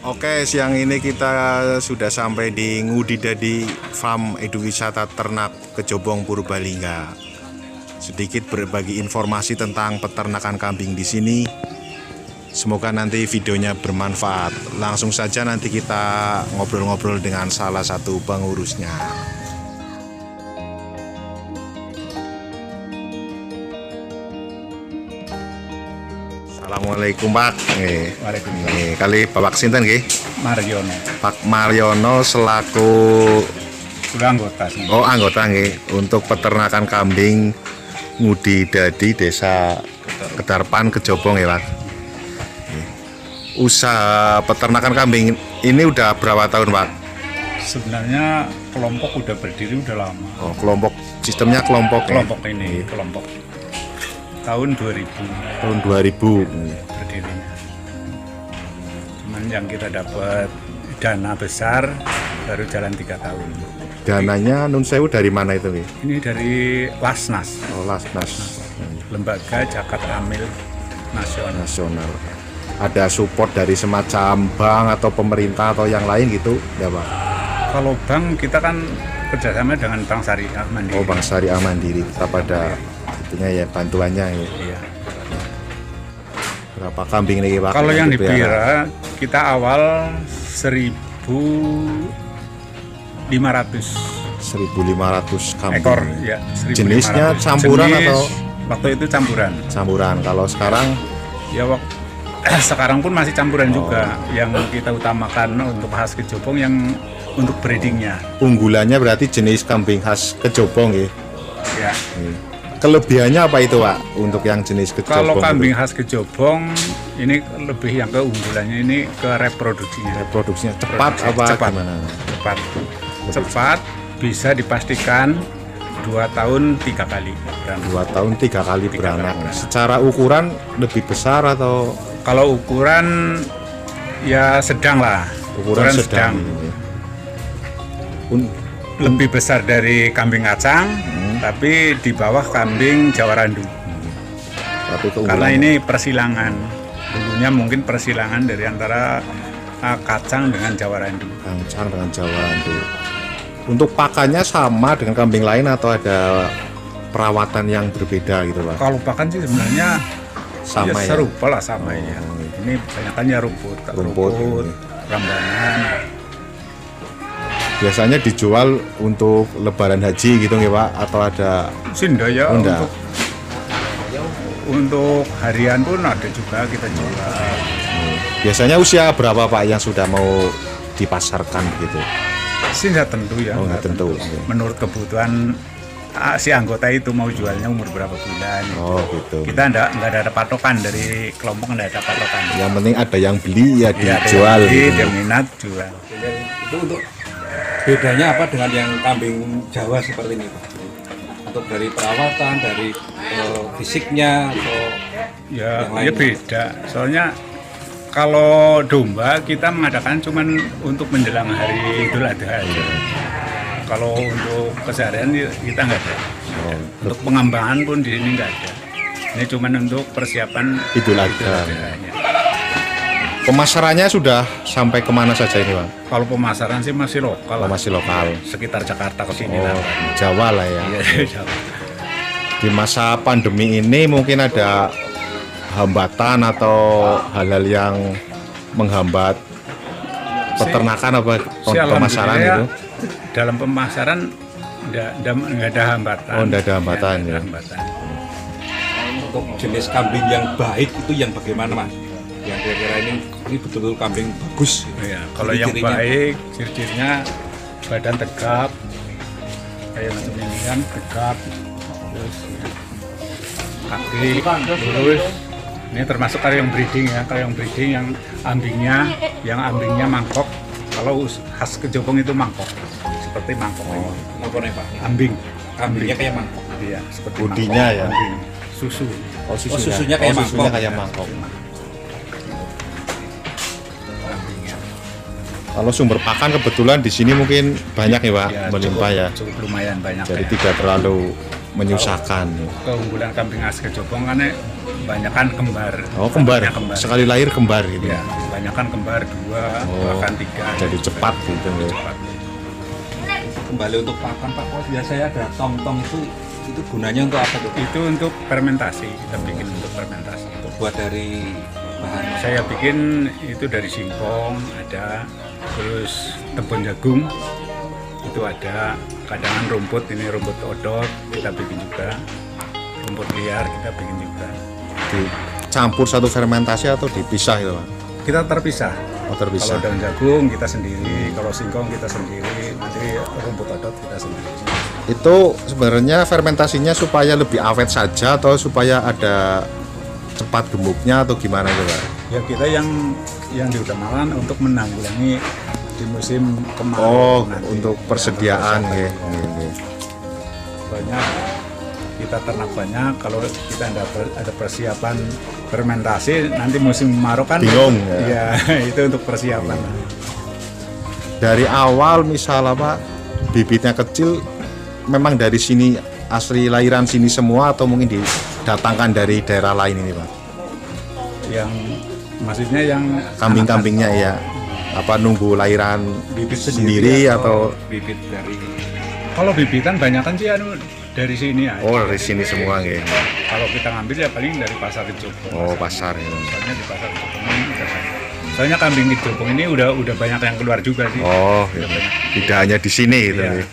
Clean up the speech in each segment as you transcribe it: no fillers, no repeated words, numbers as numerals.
Oke, siang ini kita sudah sampai di Ngudidadi Farm Eduwisata Ternak Kejobong Purbalingga. Sedikit berbagi informasi tentang peternakan kambing di sini. Semoga nanti videonya bermanfaat. Langsung saja nanti kita ngobrol-ngobrol dengan salah satu pengurusnya. Assalamualaikum Pak. Waalaikumsalam. Kali Bapak sinten nggih? Mariono, Pak Mariono selaku sudah anggota sih. oh anggota nggih untuk peternakan kambing Ngudidadi Desa Kedarpan Kejobong ya Pak. Usaha peternakan kambing ini udah berapa tahun Pak? Sebenarnya kelompok udah berdiri udah lama. Oh, kelompok sistemnya kelompok ya? Kelompok ini kelompok tahun 2000 Tahun 2000. berdirinya. Cuman yang kita dapat dana besar baru jalan 3 tahun. Dananya Nun Sewu dari mana itu nih? Ini dari Lasnas, Oh, Lasnas Lembaga Zakat Amil Nasional. Nasional. Ada support dari semacam bank atau pemerintah atau yang lain gitu ya Pak? Kalau bank kita kan kerjasama dengan Bank Syariah Mandiri. Oh, Bank Syariah Mandiri tetap ada itunya ya, bantuannya ya. Iya. Berapa kambing nih Pak? Kalau yang dipelihara? dipelihara kita awal 1.500 kambing. ekor ya. 1.500. Jenisnya campuran atau? Waktu itu campuran. Campuran. Kalau sekarang Ya sekarang pun masih campuran juga. Yang kita utamakan untuk khas Kejobong yang untuk breedingnya. unggulannya berarti jenis kambing khas Kejobong ya. Ya. Kelebihannya apa itu Pak untuk yang jenis Kejobong? Kalau kambing itu? khas Kejobong ini lebih yang keunggulannya ini ke reproduksinya. Reproduksinya cepat apa Cepat. gimana? Cepat bisa dipastikan 2 tahun 3 kali beranak. 2 tahun 3 kali Tiga beranak. kali beranak. Secara ukuran lebih besar atau Kalau ukuran ya sedang lah. ukuran sedang? Lebih besar dari kambing kacang, tapi di bawah kambing Jawa Randu. Tapi Karena keunggulannya ini persilangan. Dulunya mungkin persilangan dari antara kacang dengan Jawa Randu. kacang dengan Jawa Randu. Untuk pakannya sama dengan kambing lain atau ada perawatan yang berbeda gitu Pak? Kalau pakan sih sebenarnya Sama ya? serupa lah sama ya. Ini banyakannya rumput, Rumput, ini. rambanan. Biasanya dijual untuk lebaran haji gitu nggih Pak? Atau ada Sindaya Enggak. untuk harian pun ada juga kita jual. biasanya usia berapa Pak yang sudah mau dipasarkan begitu? Sih nggak tentu ya. Oh, nggak tentu. Menurut kebutuhan si anggota itu mau jualnya umur berapa bulan. Oh gitu. Kita nggak ada patokan dari kelompok, nggak ada patokan. Yang penting ada yang beli ya Ya, dijual. dia minat jual. Itu untuk bedanya apa dengan yang kambing Jawa seperti ini Pak? Untuk dari perawatan, dari fisiknya atau Ya, yang ya lain? beda. Soalnya kalau domba kita mengadakan cuman untuk menjelang hari Idul Adha aja. Kalau untuk keseharian kita nggak ada. Oh, Untuk pengembangan pun di sini nggak ada. Ini cuman untuk persiapan Idul Adha. Adhanya. Pemasarannya sudah sampai kemana saja ini Pak? Kalau pemasaran sih masih lokal, Oh, masih lokal. sekitar Jakarta ke sini Oh, lah. Jawa lah ya. Iya, Di masa pandemi ini mungkin ada hambatan atau hal-hal yang menghambat peternakan apa Si pemasaran alhamdulillah, gitu? dalam pemasaran nggak ada hambatan. Oh, nggak ada hambatan, Nggak ada ya. hambatan. untuk jenis kambing yang baik itu yang bagaimana Mas? Yang kira-kira ini betul-betul kambing bagus. Iya, kalau yang Ciri-cirinya. baik, ciri-cirinya badan tegap, kayak macam ini kan tegap, terus kaki lurus. Ini termasuk kalau yang breeding ya, kalau yang breeding yang ambingnya mangkok. Kalau khas Kejobong itu mangkok, seperti mangkok ini. Apa nih Pak? Ambing, Kambingnya kayak mangkok. iya, seperti Budinya mangkok, ya? ambing. Susu. Oh, susunya kayak susunya mangkok. kayak mangkok. Kalau sumber pakan kebetulan di sini mungkin banyak ya Pak, Ya, melimpah ya. cukup lumayan banyak. Jadi ya. tidak terlalu menyusahkan. Keunggulan kambing khas Kejobong kan banyak kan kembar. Oh, kembar. Banyak kembar. Sekali lahir kembar gitu. Ya, kebanyakan kembar 2 bahkan 3. Jadi cepat gitu ya. Cepat. Kembali untuk pakan Pak, kalau biasanya ada tong-tong itu gunanya untuk apa tuh? Itu untuk fermentasi, kita bikin untuk fermentasi. Buat dari bahan Saya bikin itu dari singkong ada, terus tepung jagung itu ada, kadang rumput, ini rumput odot kita bikin juga, rumput liar kita bikin juga. Dicampur satu fermentasi atau dipisah itu Pak? Kita terpisah. Oh, terpisah. Kalau daun jagung kita sendiri, kalau singkong kita sendiri, nanti rumput odot kita sendiri. Itu sebenarnya fermentasinya supaya lebih awet saja atau supaya ada cepat gemuknya atau gimana itu Pak? Ya kita yang diutamakan untuk menanggulangi di musim kemarau. Oh, nanti. untuk persediaan ya. Banyak kita ternak banyak, kalau kita ada persiapan fermentasi nanti musim kemarau kan Bingung, ya. Itu untuk persiapan. Dari awal misalnya Pak, bibitnya kecil memang dari sini asli lahiran sini semua atau mungkin didatangkan dari daerah lain ini Pak? Yang maksudnya yang Kambing-kambingnya ya, apa nunggu lahiran bibit sendiri atau bibit dari kalau bibitan banyak kan sih dari sini ya. oh dari sini semua gitu. Kalau kita ngambil ya paling dari pasar Kecubung. Oh pasar ya. Soalnya di pasar Kecubung ini udah banyak. Soalnya kambing Kecubung ini udah banyak yang keluar juga sih. Oh gitu. Tidak hanya di sini gitu. Iya. Ya.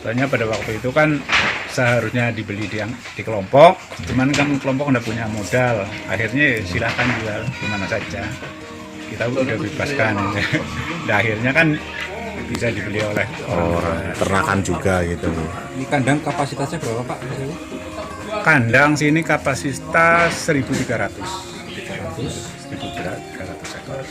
Soalnya pada waktu itu kan seharusnya dibeli di kelompok, cuman kan kelompok udah punya modal, akhirnya silahkan jual di mana saja. Kita udah bebaskan. Dan akhirnya kan bisa dibeli oleh Orang ternakan juga gitu. ini kandang kapasitasnya berapa Pak? Kandang sini kapasitas 1.300. 1.300 ekor.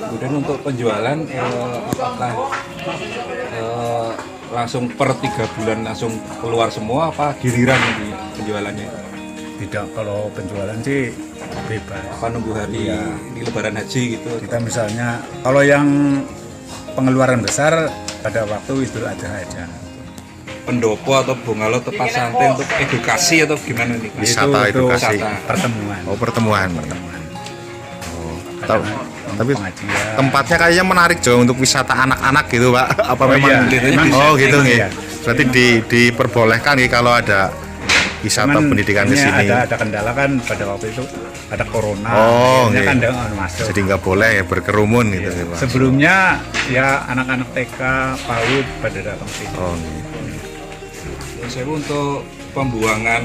Kemudian untuk penjualan apakah langsung per 3 bulan langsung keluar semua apa giliran di penjualannya? Tidak, kalau penjualan sih bebas. Apa nunggu hari di Lebaran Haji gitu? Kita misalnya kalau yang pengeluaran besar pada waktu Idul Adha aja. Pendopo atau bungalow tempat santai untuk edukasi atau gimana nih? Pak? Wisata Itu edukasi. pertemuan. Oh pertemuan. Kadang Tapi pengajian. tempatnya kayaknya menarik Jo untuk wisata anak-anak gitu Pak. Apa Oh, memang? iya. Memang Oh bisa. gitu nih. Iya. Berarti diperbolehkan nih kalau ada wisata Cuman pendidikan di ini sini. ada kendala kan pada waktu itu ada corona. Oh, akhirnya iya. kan jangan masuk. Jadi nggak boleh ya berkerumun gitu ya Pak. Sebelumnya ya anak-anak TK, PAUD pada datang sini. Oh gitu. Terus saya untuk pembuangan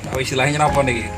apa istilahnya apa nih?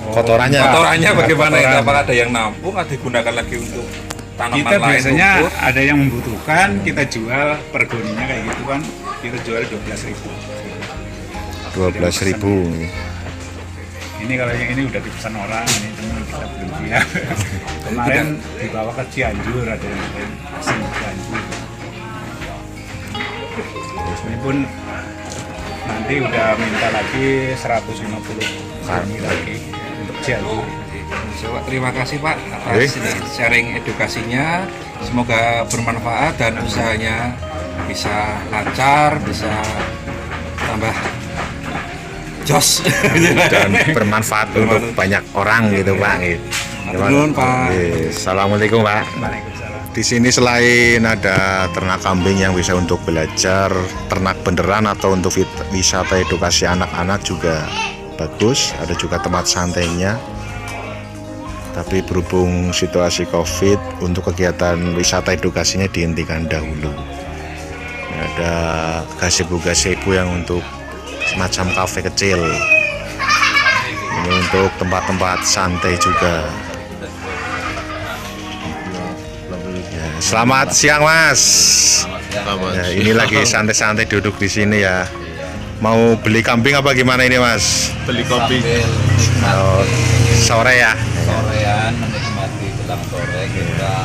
Kotorannya. Kotorannya bagaimana itu? kotoran. Apakah ada yang nampung atau digunakan lagi untuk tanaman Kita lain? biasanya rumput? ada yang membutuhkan, kita jual per goninya kayak gitu kan. Kita jual 12.000. 12.000. Ini kalau yang ini udah dipesan orang, ini cuma kita belum siap. Kemarin dibawa ke Cianjur, ada yang pesen Cianjur. Ini pun nanti udah minta lagi 150 kami lagi untuk Cianjur. Terima kasih Pak atas ini sharing edukasinya. Semoga bermanfaat dan usahanya bisa lancar, bisa tambah jos Dan bermanfaat untuk banyak orang gitu Pak. Gitu. Nuhun, Pak. Oke, Assalamualaikum Pak. Waalaikumsalam. Di sini selain ada ternak kambing yang bisa untuk belajar ternak beneran atau untuk wisata edukasi anak-anak juga bagus, ada juga tempat santainya. Tapi berhubung situasi COVID, untuk kegiatan wisata edukasinya dihentikan dahulu. Ada gazebo-gazebo yang untuk semacam kafe kecil. Ini untuk tempat-tempat santai juga. Ya, selamat siang Mas. Ya, ini lagi santai-santai duduk di sini ya. Mau beli kambing apa gimana ini Mas? Beli kopi Oh, sore ya. sorean, menikmati jelang sore kita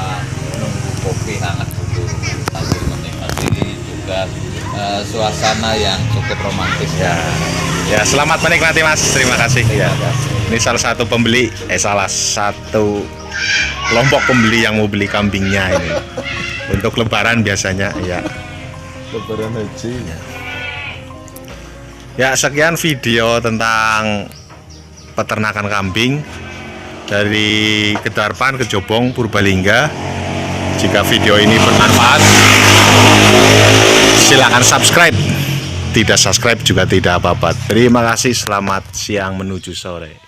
nunggu kopi hangat dulu sambil menikmati juga suasana yang cukup romantis Ya. Ya, selamat menikmati Mas. Terima kasih ya. Ini salah satu pembeli, salah satu kelompok pembeli yang mau beli kambingnya ini. Untuk lebaran biasanya ya. Lebaran haji. Ya, sekian video tentang peternakan kambing. dari Kedarpan ke Jobong Purbalingga. Jika video ini bermanfaat, silakan subscribe. Tidak subscribe juga tidak apa-apa. Terima kasih, selamat siang menuju sore.